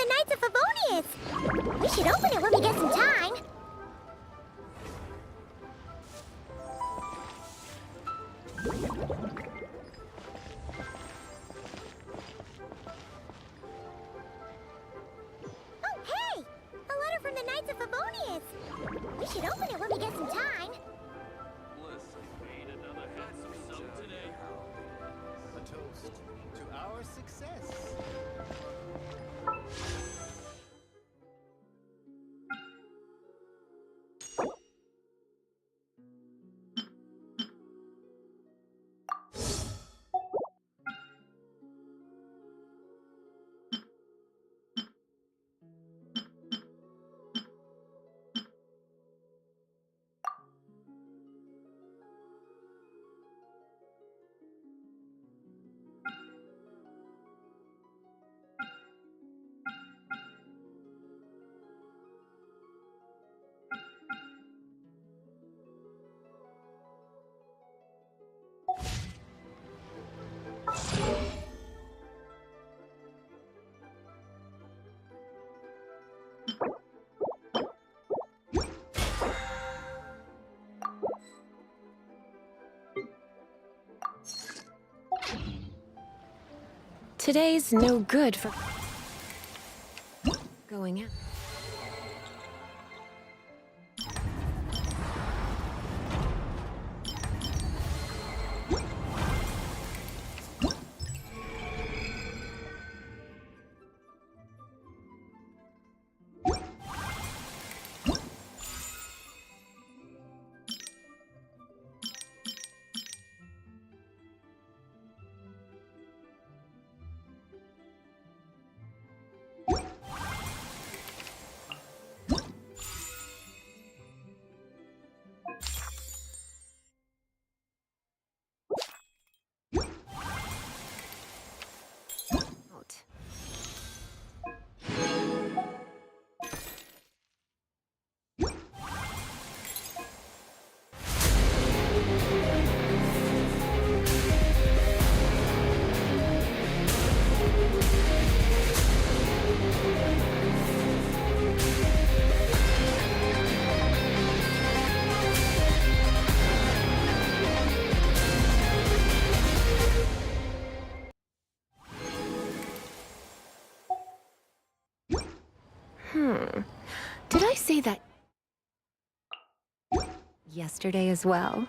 the Knights of Favonius. We should open it when we get some time. Oh, hey! A letter from the Knights of Favonius. We should open it when we get some time. Listen, made another handsome sum today. A toast to our success. Today's no good for going out. Did I say that yesterday as well?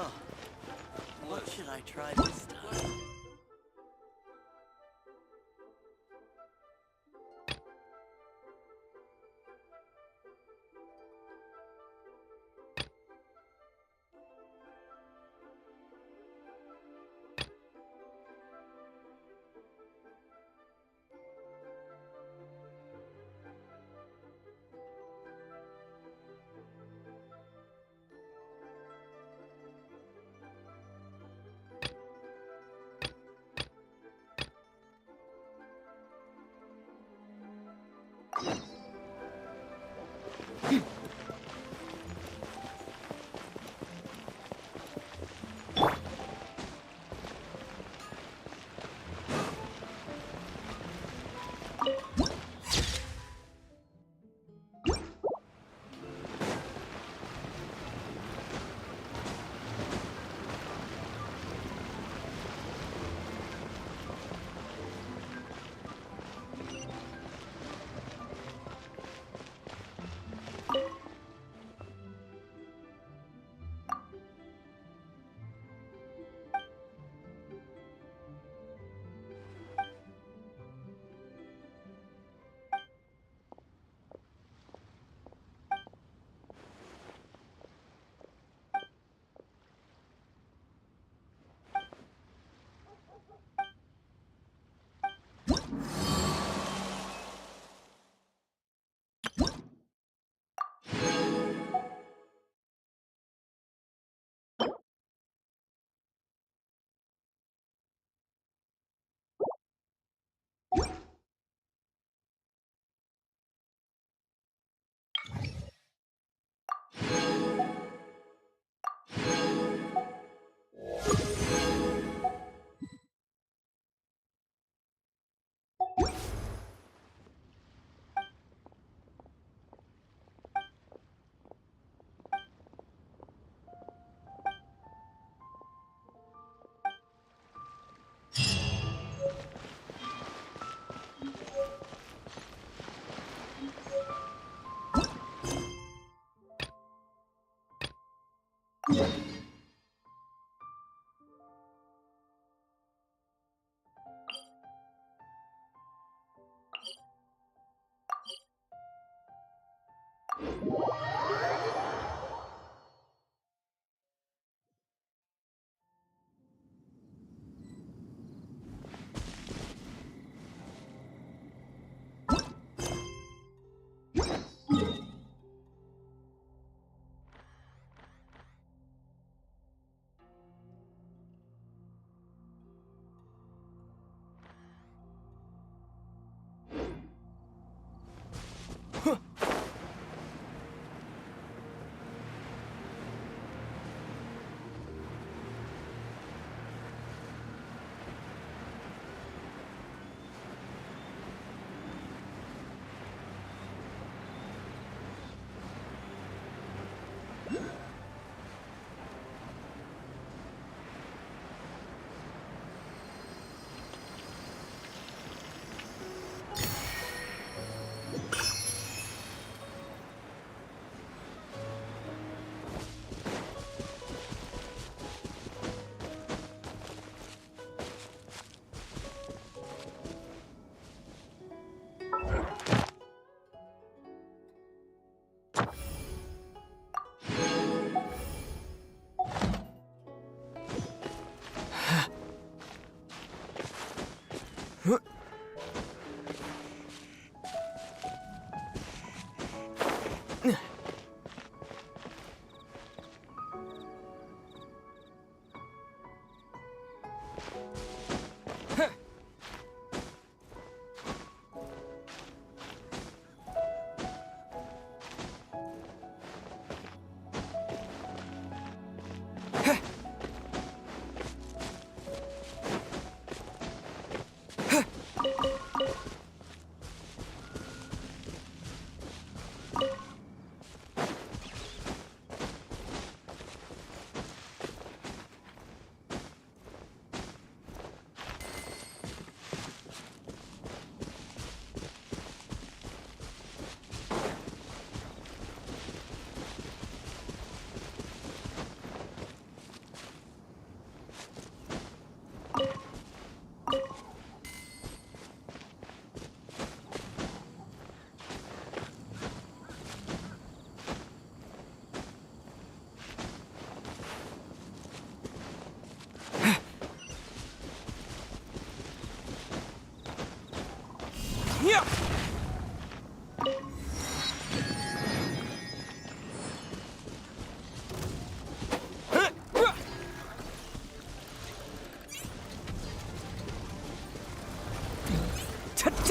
Oh, what should I try this time?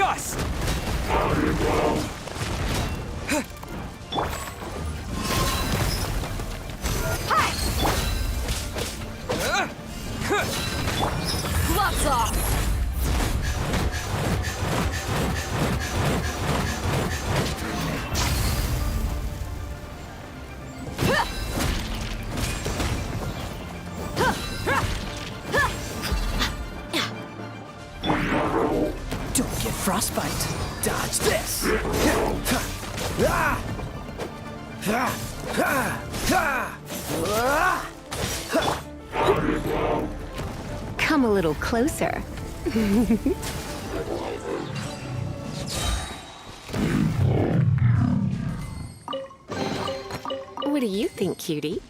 dust! Gloves off! Don't get frostbite. Dodge this. Come a little closer. What do you think, cutie?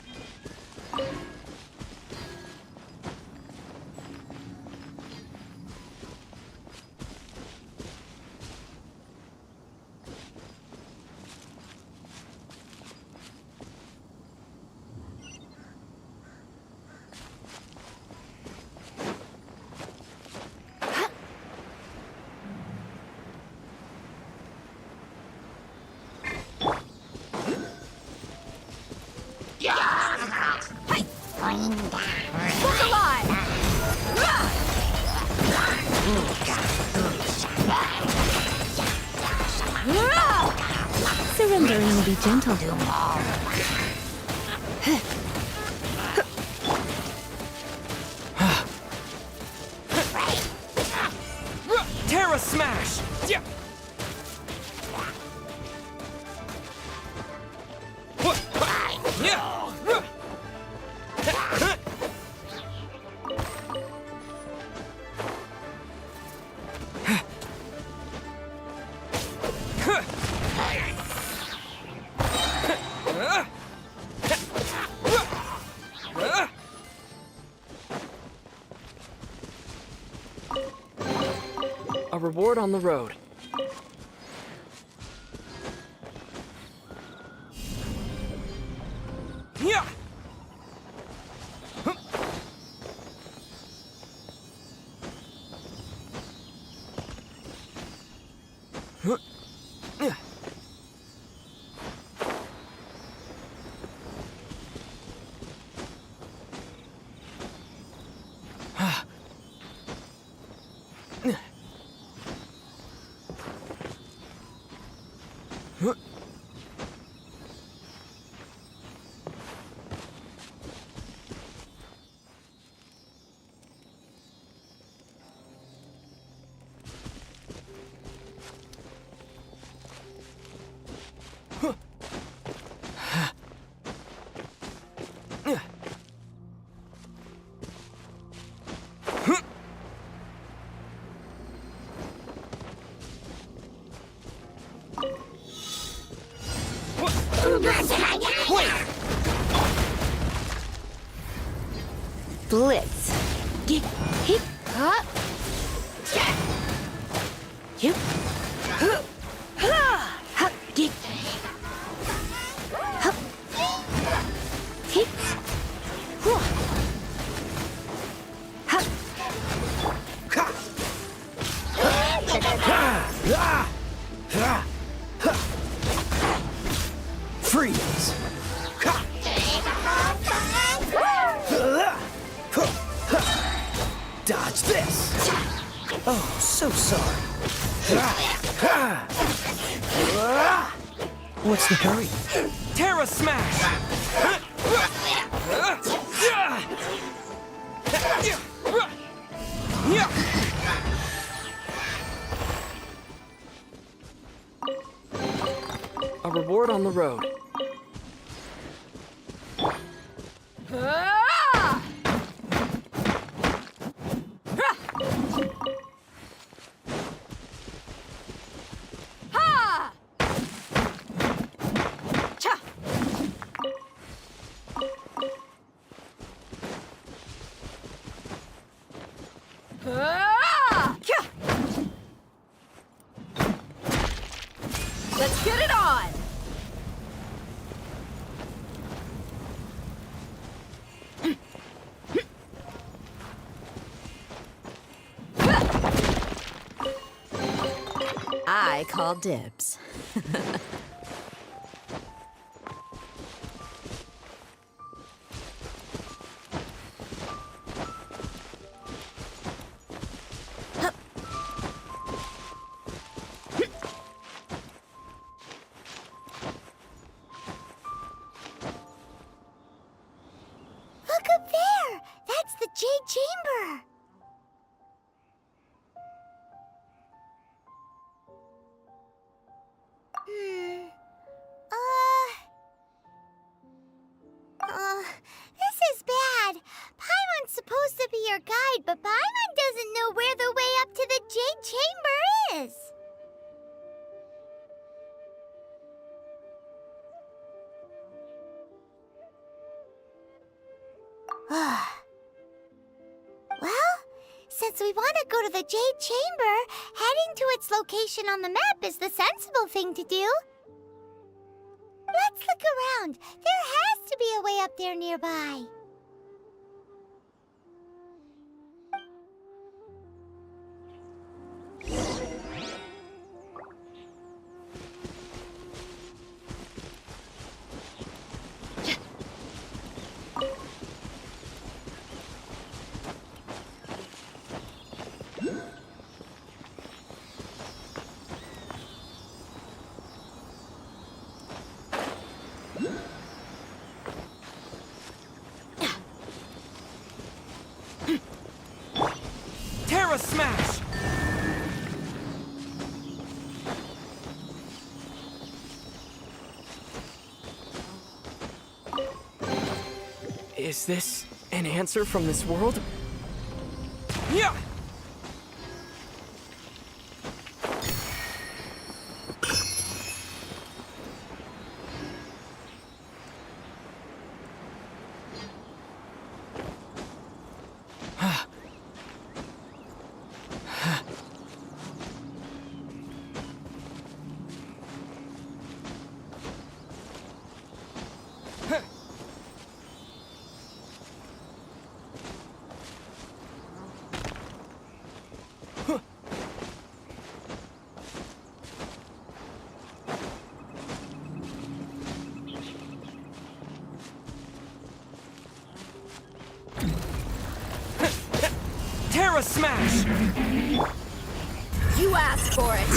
Look alive! Surrendering will be gentle. Terra smash! Yeah. A reward on the road. Yeah. Blitz. Hip. Huh? You. Freeze! Dodge this! Oh, so sorry. What's the hurry? Terra smash! A reward on the road. Let's get it on! I call dibs. Look up there! That's the Jade Chamber! This is bad. Paimon's supposed to be your guide, but Paimon doesn't know where the way up to the Jade Chamber is. Well, since we want to go to the Jade Chamber, heading to its location on the map is the sensible thing to do. Let's look around. There has to be a way up there nearby. Terra Smash! Is this an answer from this world? Yeah! Terra Smash! You asked for it.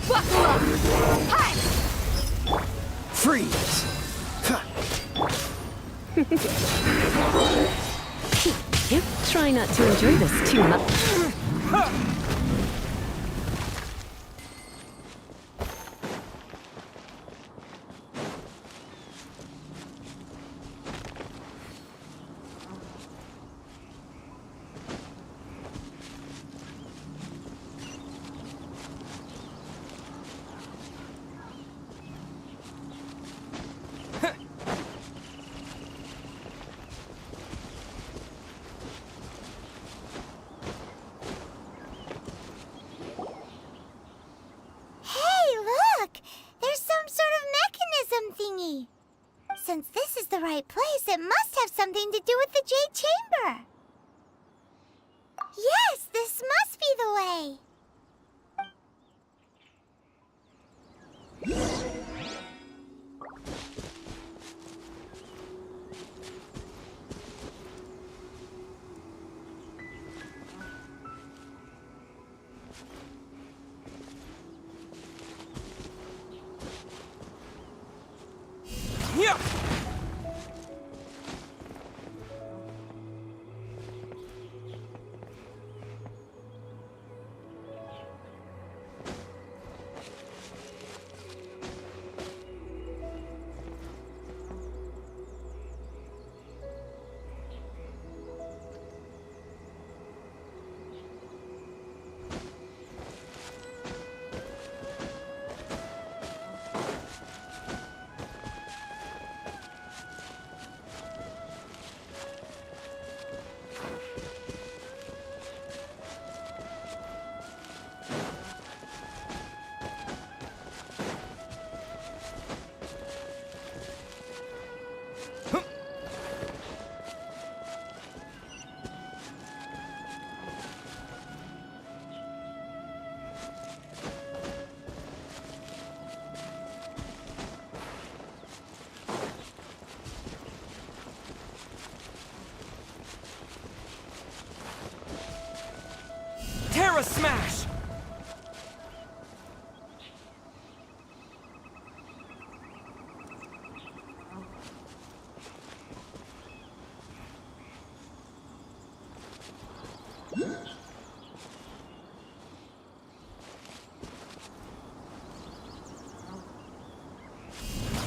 Buckle up. Hi. Freeze! Yep, try not to enjoy this too much. Since this is the right place, it must have something to do with the Jade Chamber. Yes, this must be the way. Yeah! a smash!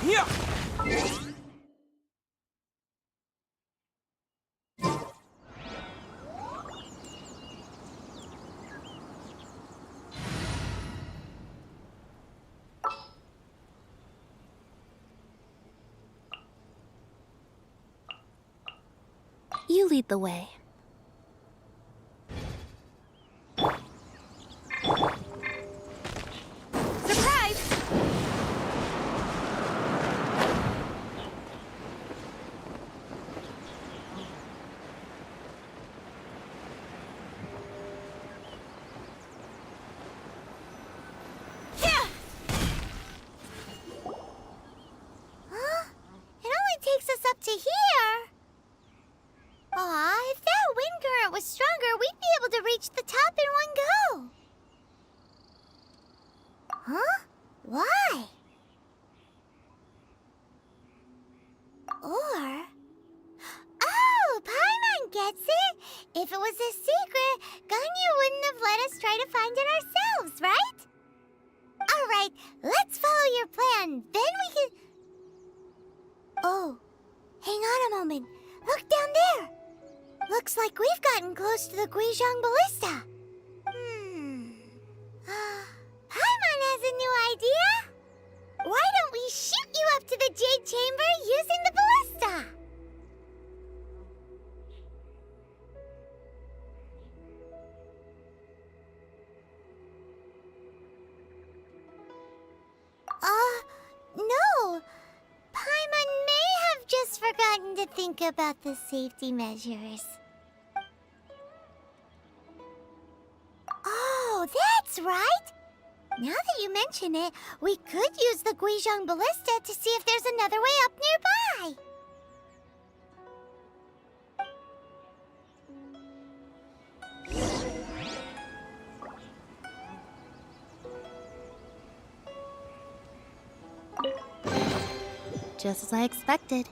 Yeah! You lead the way. Surprise! Yeah! Huh? It only takes us up to here. Aw, if that wind current was stronger, we'd be able to reach the top in one go. Huh? Why? Or... Oh, Paimon gets it! If it was a secret, Ganyu wouldn't have let us try to find it ourselves, right? Alright, let's follow your plan. Then we can... Oh, hang on a moment. Look down there. Looks like we've gotten close to the Guizhong Ballista. Paimon has a new idea. Why don't we shoot you up to the Jade Chamber using the ballista? No. Paimon may have just forgotten to think about the safety measures. Oh, that's right! Now that you mention it, we could use the Guizhong Ballista to see if there's another way up nearby. Just as I expected.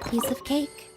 Piece of cake.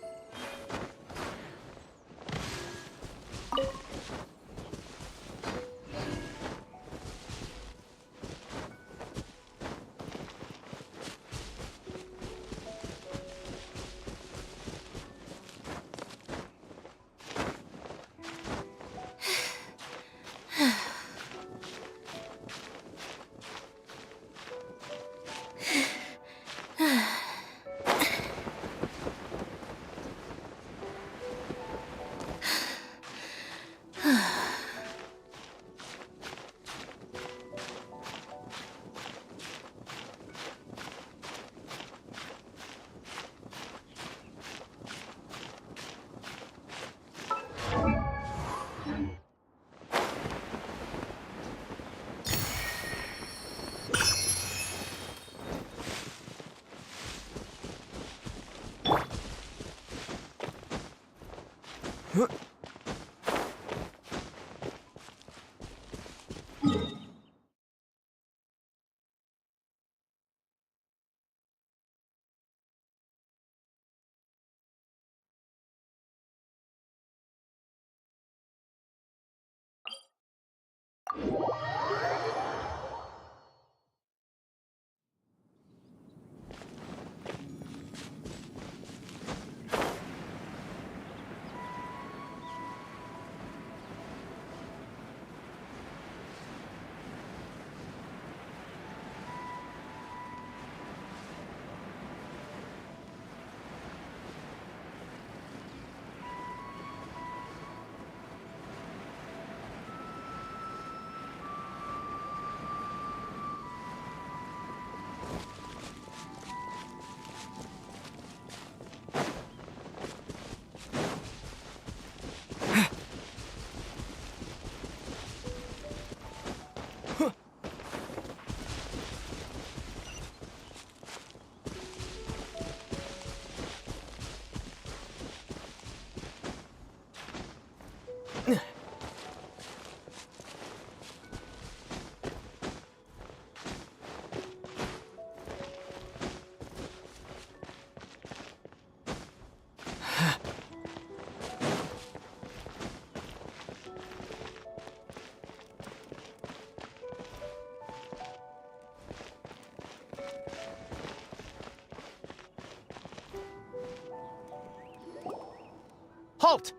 Halt!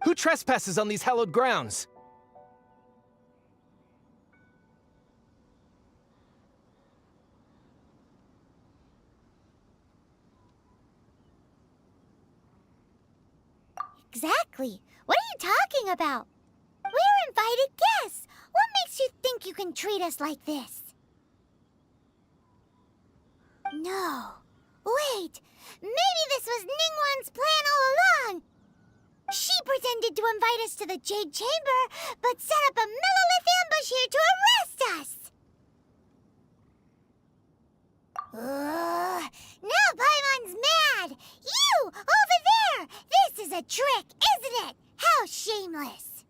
Who trespasses on these hallowed grounds? Exactly. What are you talking about? We're invited guests. What makes you think you can treat us like this? No. Wait. Maybe this was Ningguang's plan all along. She pretended to invite us to the Jade Chamber, but set up a Millilith ambush here to arrest us. Now Paimon's mad. You, over there. This is a trick, isn't it? How shameless.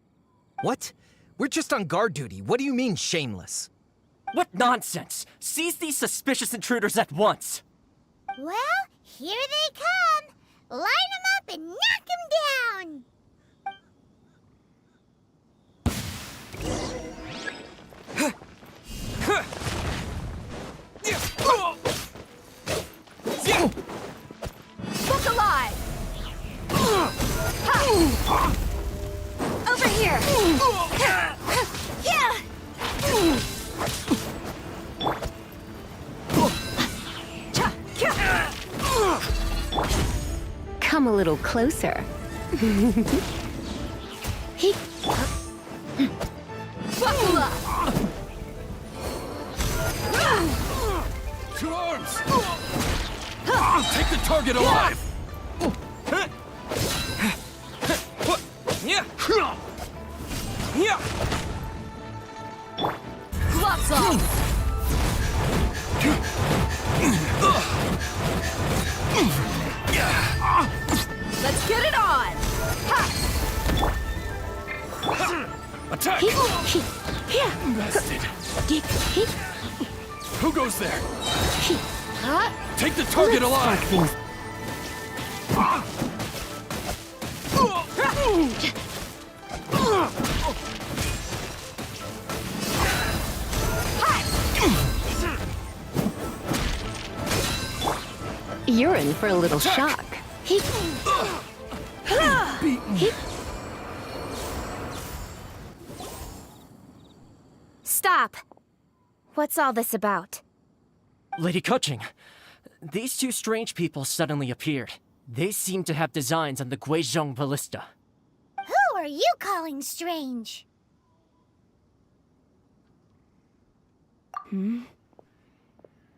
What? We're just on guard duty. What do you mean, shameless? What nonsense! Seize these suspicious intruders at once! Well, here they come. Line them up and knock them down. Look alive! Over here! Yeah! Come a little closer. He. To arms! Take the target alive! Gloves off! Let's get it on! Attack! Bested. Who goes there? Take the target alive! You're in for a little shock. Stop! What's all this about? Lady Kuching, these two strange people suddenly appeared. They seem to have designs on the Guizhong Ballista. Who are you calling strange?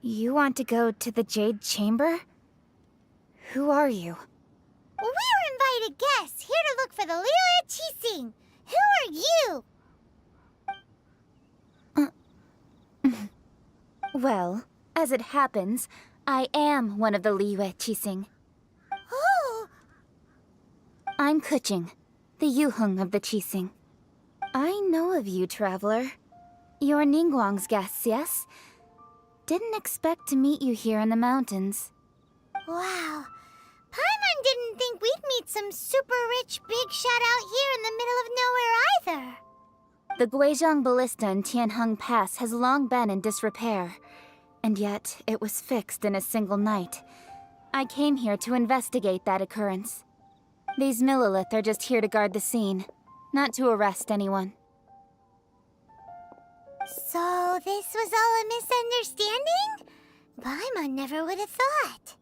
You want to go to the Jade Chamber? Who are you? We're invited guests here to look for the Liu Qixing. Who are you? Well, as it happens, I am one of the Liu Qixing. Oh. I'm Kuching, the Yuheng of the Qixing. I know of you, traveler. You're Ningguang's guests, yes? Didn't expect to meet you here in the mountains. Wow. Paimon didn't think we'd meet some super rich big shot out here in the middle of nowhere either. The Guizhong Ballista in Tianheng Pass has long been in disrepair, and yet it was fixed in a single night. I came here to investigate that occurrence. These Millilith are just here to guard the scene, not to arrest anyone. So this was all a misunderstanding? Paimon never would have thought.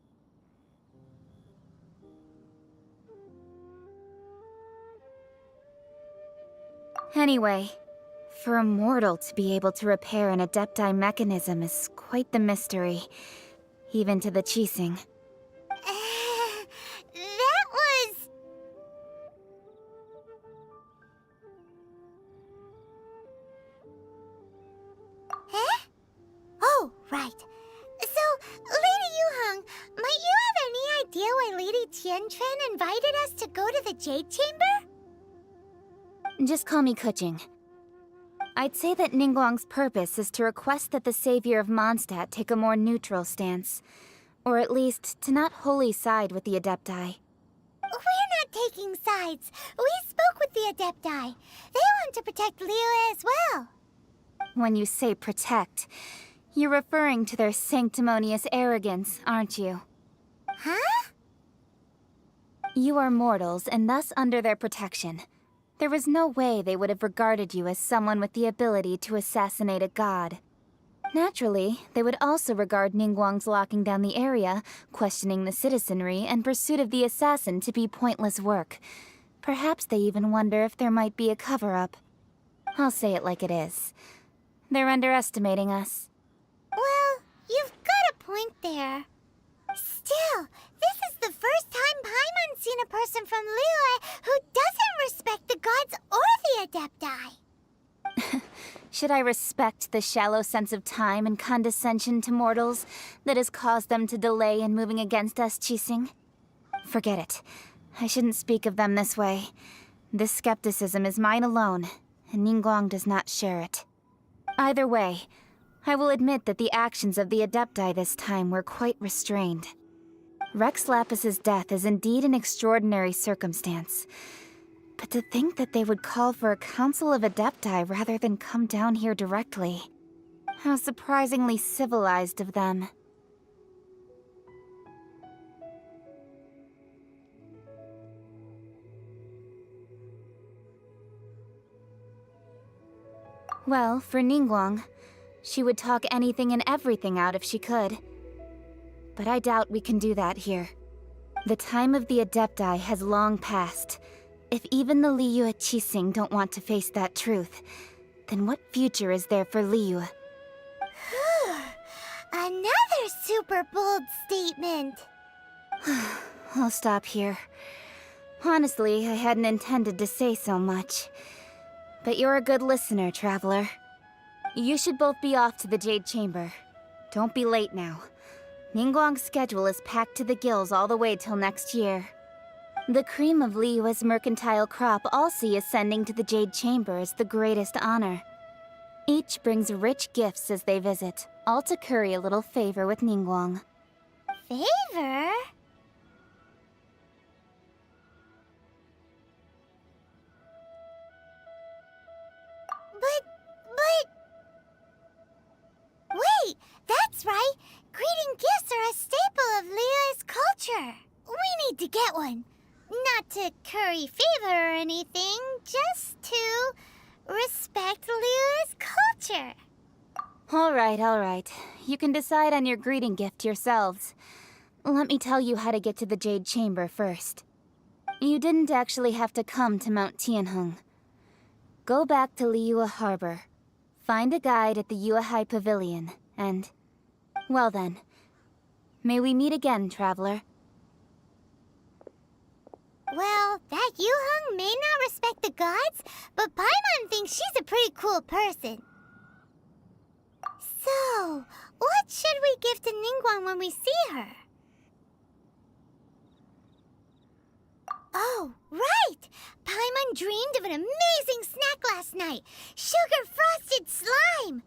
Anyway, for a mortal to be able to repair an Adepti mechanism is quite the mystery, even to the Qixing. That was... Huh? Oh, right. So, Lady Yuheng, might you have any idea why Lady Tianquan invited us to go to the Jade Chamber? Just call me Kuching. I'd say that Ningguang's purpose is to request that the savior of Mondstadt take a more neutral stance. Or at least, to not wholly side with the Adepti. We're not taking sides. We spoke with the Adepti. They want to protect Liyue as well. When you say protect, you're referring to their sanctimonious arrogance, aren't you? Huh? You are mortals, and thus under their protection. There was no way they would have regarded you as someone with the ability to assassinate a god. Naturally, they would also regard Ningguang's locking down the area, questioning the citizenry, and pursuit of the assassin to be pointless work. Perhaps they even wonder if there might be a cover-up. I'll say it like it is. They're underestimating us. Well, you've got a point there. Still, this is the first time Paimon's seen a person from Liyue who doesn't respect the gods or the Adepti. Should I respect the shallow sense of time and condescension to mortals that has caused them to delay in moving against us, Qixing? Forget it. I shouldn't speak of them this way. This skepticism is mine alone, and Ningguang does not share it. Either way, I will admit that the actions of the Adepti this time were quite restrained. Rex Lapis's death is indeed an extraordinary circumstance. But to think that they would call for a council of Adepti rather than come down here directly. How surprisingly civilized of them. Well, for Ningguang, she would talk anything and everything out if she could. But I doubt we can do that here. The time of the Adepti has long passed. If even the Liyue Qixing don't want to face that truth, then what future is there for Liyue? Another super bold statement. I'll stop here. Honestly, I hadn't intended to say so much. But you're a good listener, traveler. You should both be off to the Jade Chamber. Don't be late now. Ningguang's schedule is packed to the gills all the way till next year. The cream of Liyue's mercantile crop all see ascending to the Jade Chamber as the greatest honor. Each brings rich gifts as they visit, all to curry a little favor with Ningguang. Favor? But... Wait, that's right! Greeting gifts are a staple of Liyue's culture. We need to get one. Not to curry favor or anything, just to respect Liyue's culture. All right. You can decide on your greeting gift yourselves. Let me tell you how to get to the Jade Chamber first. You didn't actually have to come to Mount Tianheng. Go back to Liyue Harbor. Find a guide at the Yuehai Pavilion, and... well then. May we meet again, traveler. Well, that Yuheng may not respect the gods, but Paimon thinks she's a pretty cool person. So, what should we give to Ningguang when we see her? Oh, right! Paimon dreamed of an amazing snack last night. Sugar-frosted slime!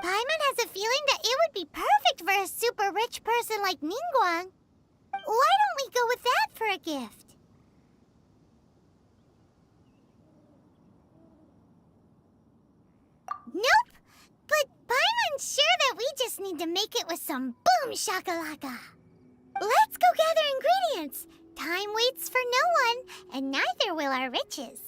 Paimon has a feeling that it would be perfect for a super rich person like Ningguang. Why don't we go with that for a gift? Nope! But Paimon's sure that we just need to make it with some boom shakalaka. Let's go gather ingredients. Time waits for no one, and neither will our riches.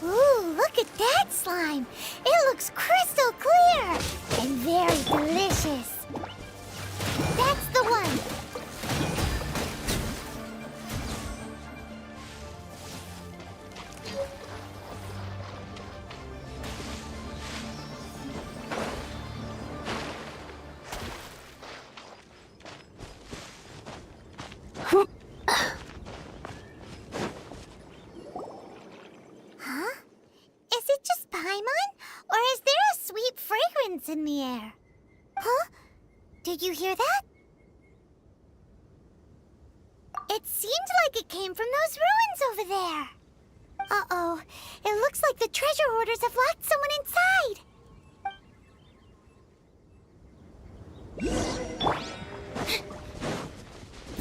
Ooh, look at that slime! It looks crystal clear and very delicious. That's the one. Huh? Is it just Paimon? Or is there a sweet fragrance in the air? Huh? Did you hear that? It seemed like it came from those ruins over there. Uh-oh. It looks like the treasure hoarders have locked someone inside.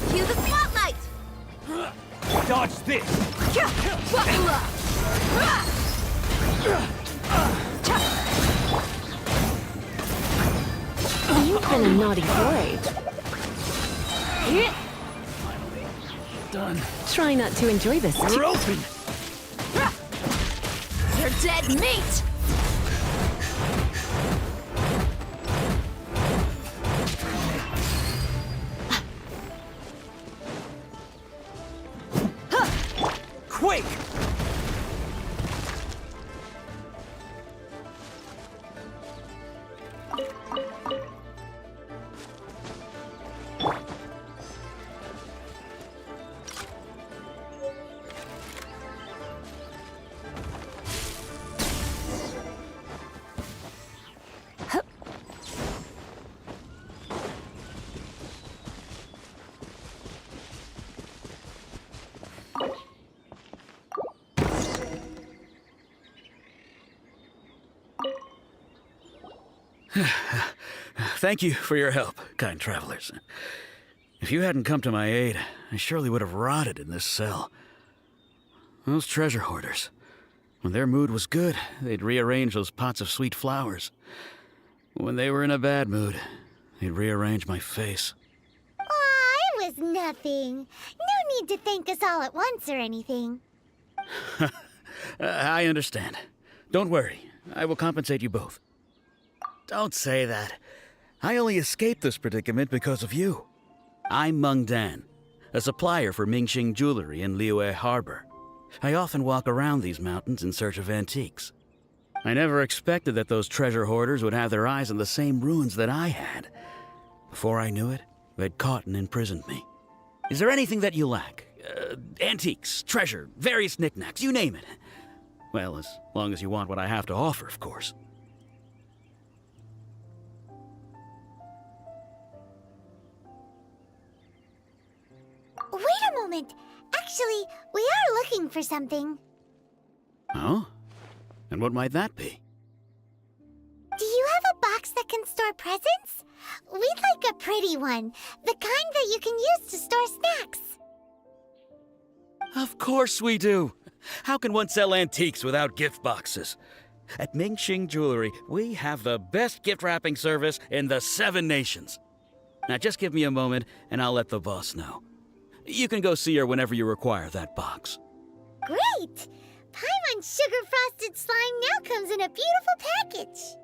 Cue the spotlight! Dodge this! You've been a naughty boy. Done. Try not to enjoy this We're open! You're dead meat! Quick! Thank you for your help, kind travelers. If you hadn't come to my aid, I surely would have rotted in this cell. Those treasure hoarders, when their mood was good, they'd rearrange those pots of sweet flowers. When they were in a bad mood, they'd rearrange my face. Aw, it was nothing. No need to thank us all at once or anything. I understand. Don't worry, I will compensate you both. Don't say that. I only escaped this predicament because of you. I'm Meng Dan, a supplier for Mingxing Jewelry in Liyue Harbor. I often walk around these mountains in search of antiques. I never expected that those treasure hoarders would have their eyes on the same ruins that I had. Before I knew it, they'd caught and imprisoned me. Is there anything that you lack? Antiques, treasure, various knickknacks, you name it. Well, as long as you want what I have to offer, of course. Wait a moment. Actually, we are looking for something. Oh? And what might that be? Do you have a box that can store presents? We'd like a pretty one. The kind that you can use to store snacks. Of course we do. How can one sell antiques without gift boxes? At Mingxing Jewelry, we have the best gift wrapping service in the 7 nations. Now just give me a moment and I'll let the boss know. You can go see her whenever you require that box. Great! Paimon's sugar-frosted slime now comes in a beautiful package.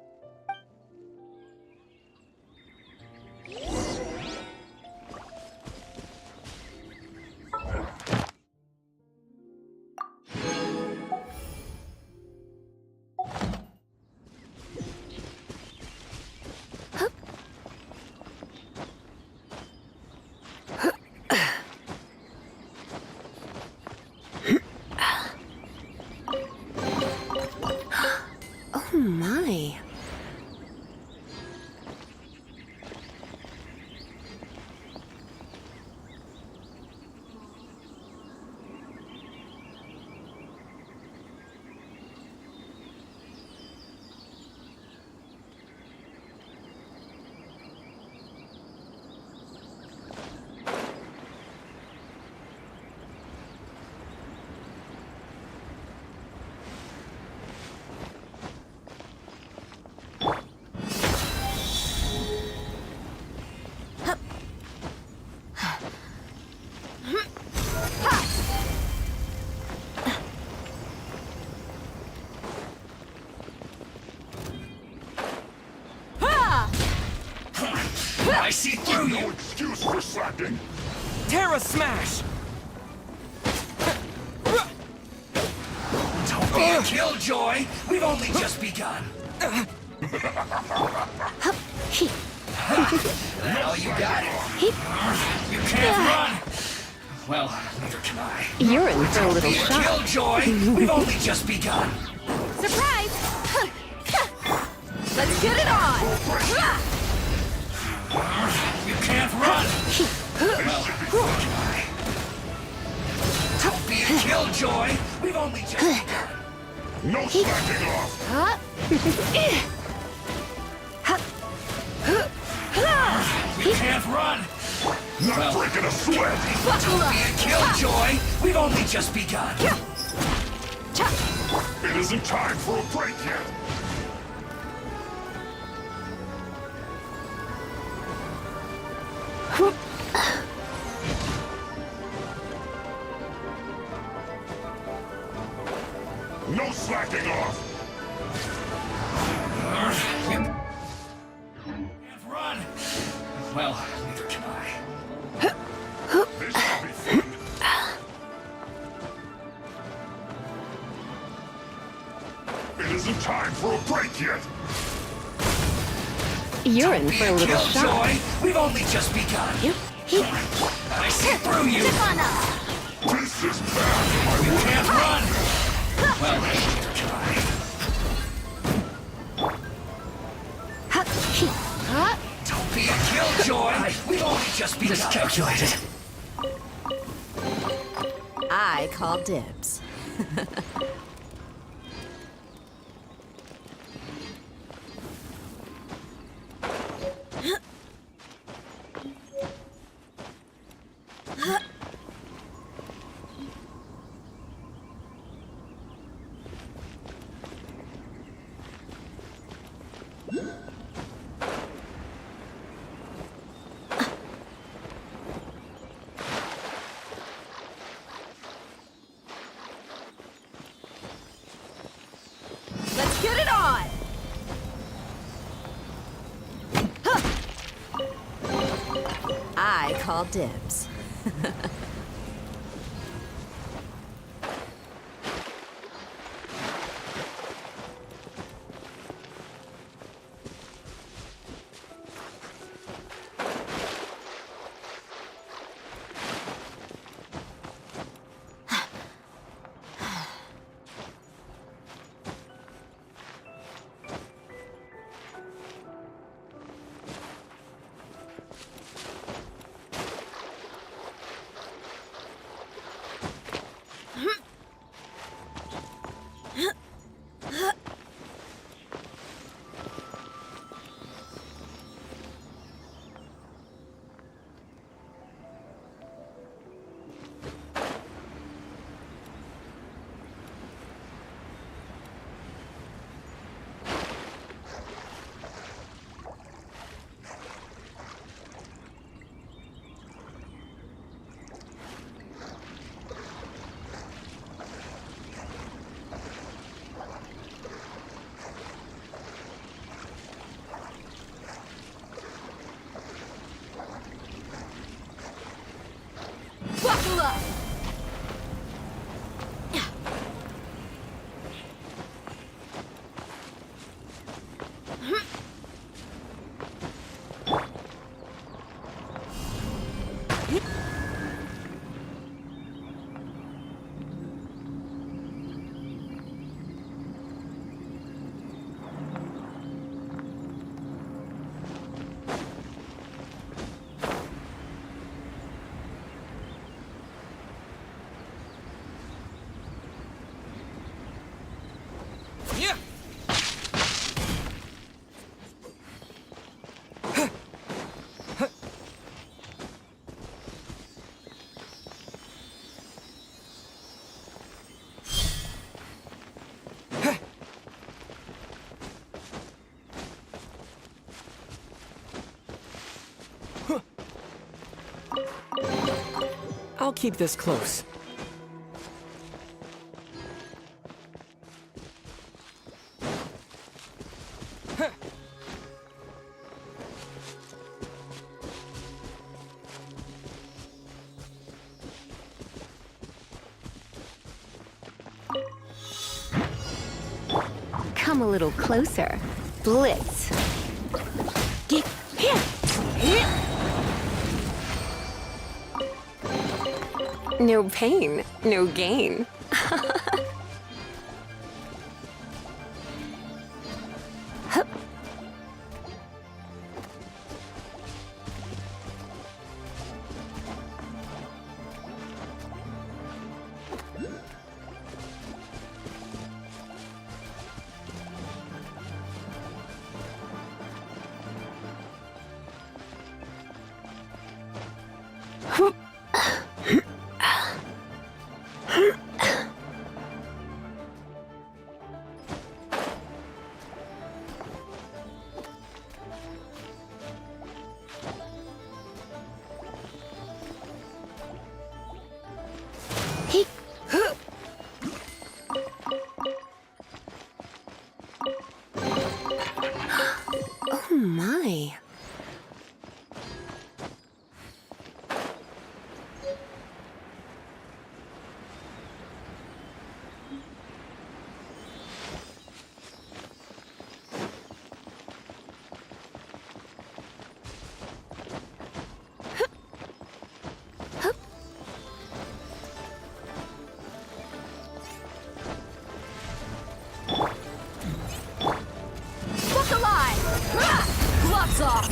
Oh my. I see through you! No excuse for slacking! Terra Smash! Don't be a killjoy! We've only just begun! Well, you got it! You can't run! Well, neither can I. You're in for a little Be a shock. killjoy! We've only just begun! Surprise! Let's get it on! You can't run! Well, neither can I. Don't be a killjoy! We've only just begun! No slacking off! You can't run! Not breaking a sweat! Don't be a killjoy! We've only just begun! It isn't time for a break yet! No slacking off! You can't run! Well, neither can I. This will be fun. It isn't time for a break yet! You're in for a little shock. Killjoy! We've only just begun! I see through you! This is bad! You can't run! Well, neither can I. Don't be a killjoy! We've only just begun! Miscalculated. I call dibs. Let's get it on! I call dibs. Buckle up! I'll keep this close. Come a little closer. Blitz. Get here. No pain, no gain. Oh my. Look alive! Gloves off!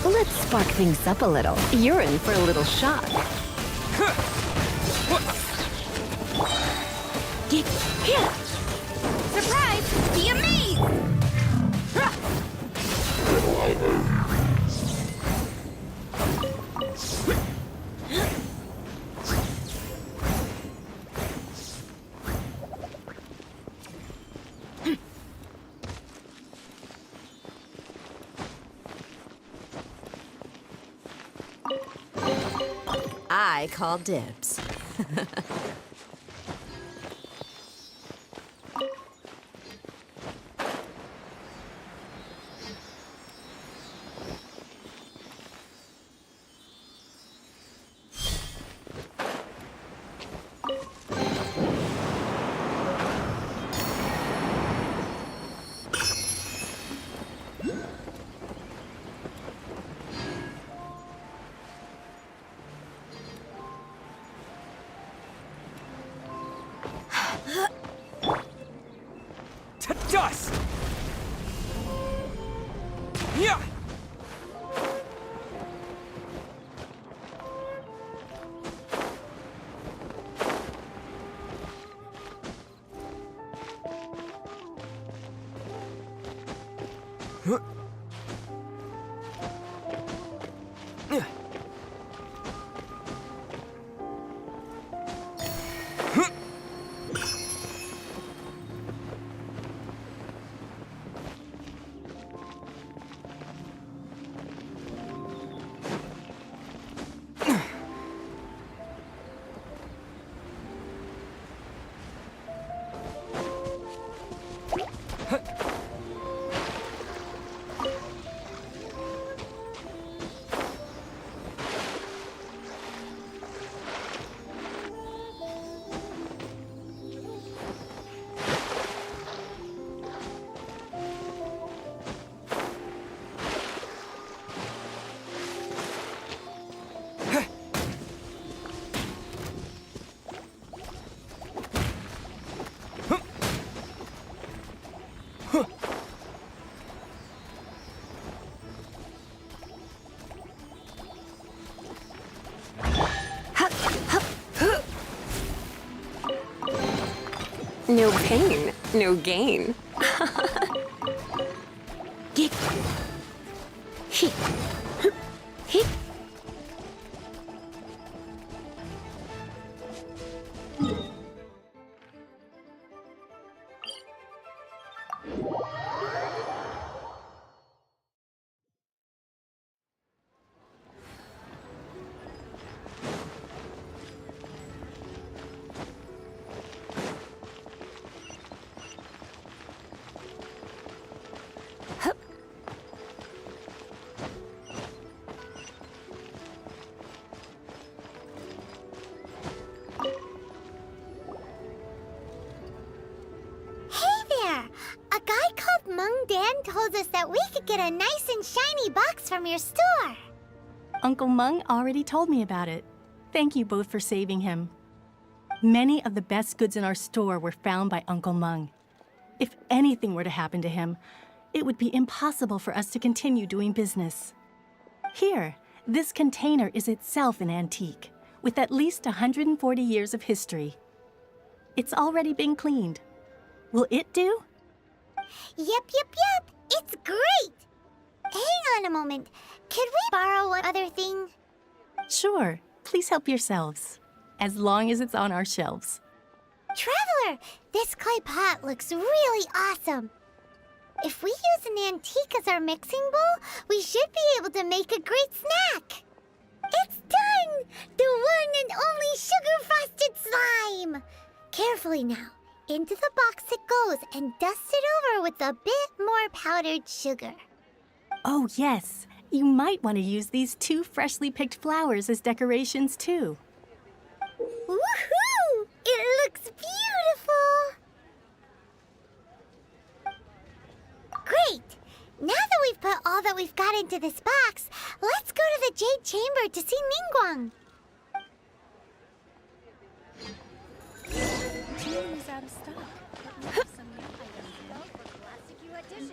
Let's spark things up a little. You're in for a little shock. Get here. Surprise! Be amazed! I call dibs. To dust! Yeah! No pain, no gain. Geek. He. He. Dan told us that we could get a nice and shiny box from your store. Uncle Mung already told me about it. Thank you both for saving him. Many of the best goods in our store were found by Uncle Mung. If anything were to happen to him, it would be impossible for us to continue doing business. Here, this container is itself an antique, with at least 140 years of history. It's already been cleaned. Will it do? Yep. It's great! Hang on a moment. Could we borrow one other thing? Sure. Please help yourselves. As long as it's on our shelves. Traveler, this clay pot looks really awesome. If we use an antique as our mixing bowl, we should be able to make a great snack. It's done! The one and only sugar-frosted slime! Carefully now. Into the box it goes and dust it over with a bit more powdered sugar. Oh, yes. You might want to use these 2 freshly picked flowers as decorations, too. Woohoo! It looks beautiful! Great! Now that we've put all that we've got into this box, let's go to the Jade Chamber to see Ningguang. Jewelry's out of stock. Some new items. Well, for plastic you had dishes.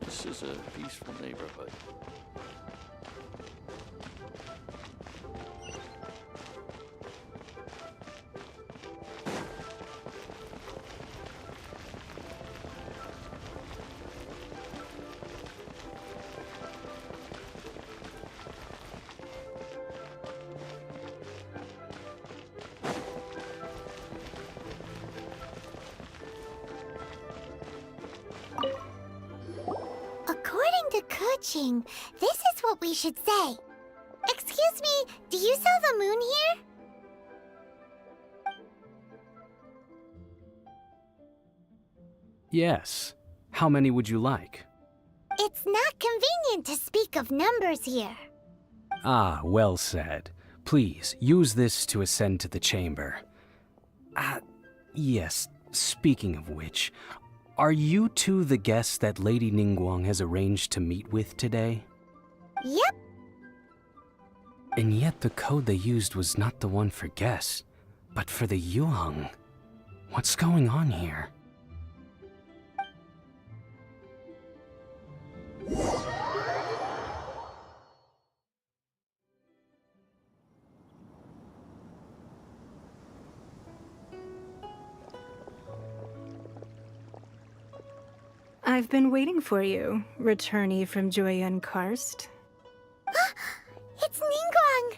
This is a peaceful neighborhood. According to Kuching, this is what we should say. Excuse me, do you sell the moon here? Yes. How many would you like? It's not convenient to speak of numbers here. Ah, well said. Please, use this to ascend to the chamber. Yes, speaking of which, are you two the guests that Lady Ningguang has arranged to meet with today? Yep. And yet the code they used was not the one for guests, but for the Yuheng. What's going on here? I've been waiting for you, returnee from Joyun Karst. It's Ningguang!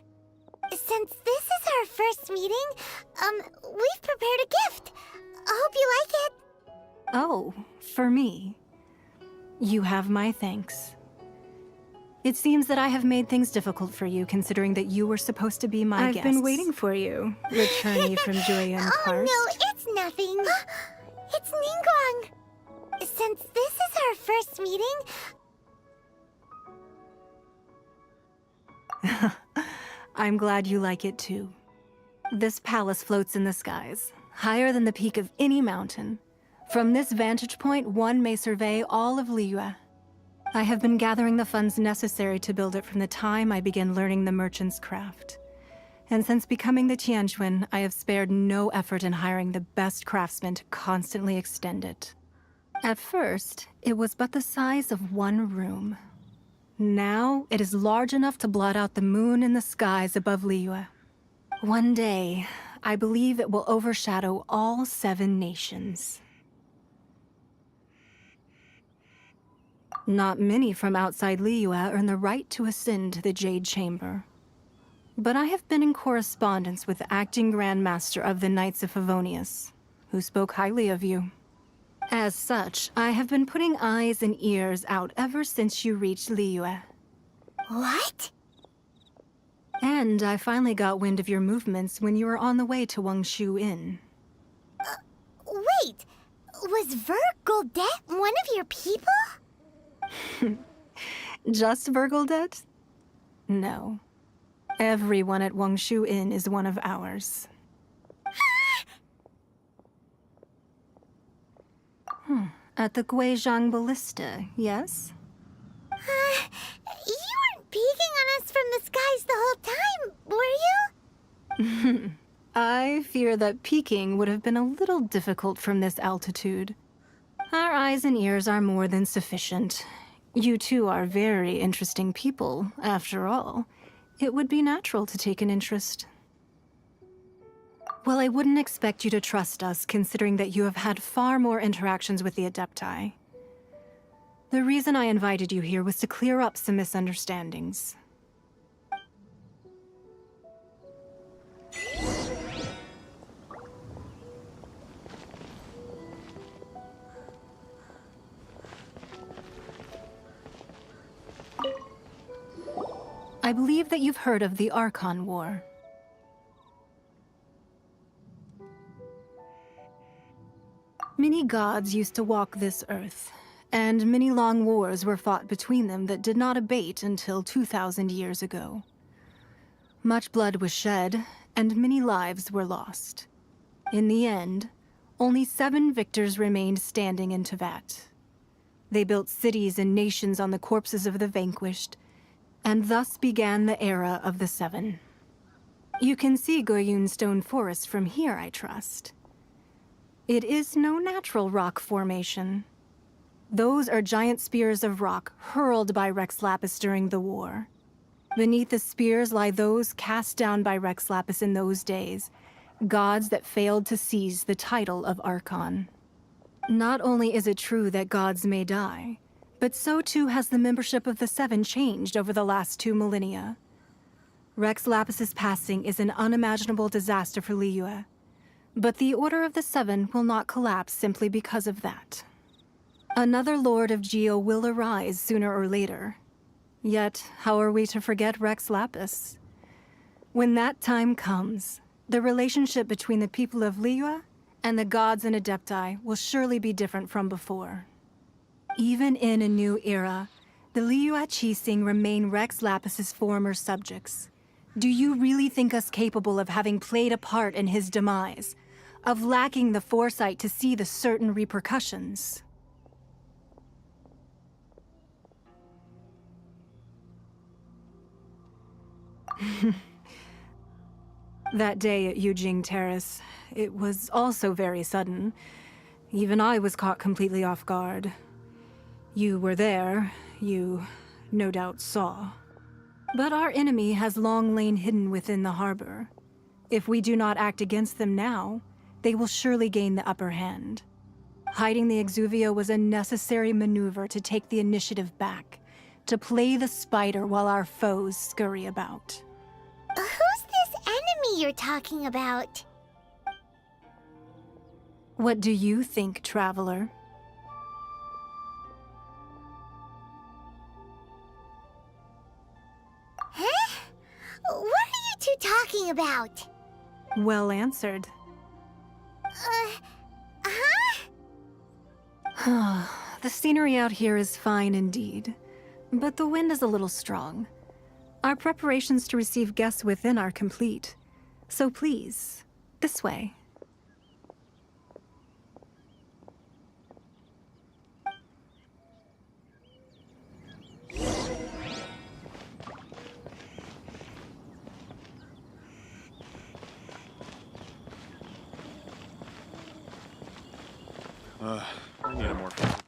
Since this is our first meeting, we've prepared a gift. I hope you like it. Oh, for me. You have my thanks. It seems that I have made things difficult for you, considering that you were supposed to be my guest. I've been waiting for you, returnee from Joyun Karst. Oh no, it's nothing. It's Ningguang. Since this is our first meeting... I'm glad you like it too. This palace floats in the skies, higher than the peak of any mountain. From this vantage point, one may survey all of Liyue. I have been gathering the funds necessary to build it from the time I began learning the merchant's craft. And since becoming the Tianjuan, I have spared no effort in hiring the best craftsmen to constantly extend it. At first, it was but the size of one room. Now, it is large enough to blot out the moon in the skies above Liyue. One day, I believe it will overshadow all 7 nations. Not many from outside Liyue earn the right to ascend to the Jade Chamber. But I have been in correspondence with the acting Grand Master of the Knights of Favonius, who spoke highly of you. As such, I have been putting eyes and ears out ever since you reached Liyue. What? And I finally got wind of your movements when you were on the way to Wangshu Inn. Wait! Was Vergoldet one of your people? Just Vergoldet? No. Everyone at Wangshu Inn is one of ours. At the Guizhang Ballista, yes? You weren't peeking on us from the skies the whole time, were you? I fear that peeking would have been a little difficult from this altitude. Our eyes and ears are more than sufficient. You two are very interesting people, after all. It would be natural to take an interest. Well, I wouldn't expect you to trust us, considering that you have had far more interactions with the Adepti. The reason I invited you here was to clear up some misunderstandings. I believe that you've heard of the Archon War. Many gods used to walk this earth, and many long wars were fought between them that did not abate until 2,000 years ago. Much blood was shed, and many lives were lost. In the end, only 7 victors remained standing in Teyvat. They built cities and nations on the corpses of the vanquished, and thus began the era of the 7. You can see Goyun Stone Forest from here, I trust. It is no natural rock formation. Those are giant spears of rock hurled by Rex Lapis during the war. Beneath the spears lie those cast down by Rex Lapis in those days, gods that failed to seize the title of Archon. Not only is it true that gods may die, but so too has the membership of the 7 changed over the last 2 millennia. Rex Lapis's passing is an unimaginable disaster for Liyue, but the Order of the 7 will not collapse simply because of that. Another Lord of Geo will arise sooner or later. Yet, how are we to forget Rex Lapis? When that time comes, the relationship between the people of Liyue and the gods and Adepti will surely be different from before. Even in a new era, the Liyue Qixing remain Rex Lapis's former subjects. Do you really think us capable of having played a part in his demise? Of lacking the foresight to see the certain repercussions? That day at Yujing Terrace, it was also very sudden. Even I was caught completely off guard. You were there, you no doubt saw. But our enemy has long lain hidden within the harbor. If we do not act against them now, they will surely gain the upper hand. Hiding the Exuvio was a necessary maneuver to take the initiative back, to play the spider while our foes scurry about. Who's this enemy you're talking about? What do you think, traveler? Huh? What are you two talking about? Well answered. Huh? The scenery out here is fine indeed, but the wind is a little strong. Our preparations to receive guests within are complete, so please, this way. I need a more physically.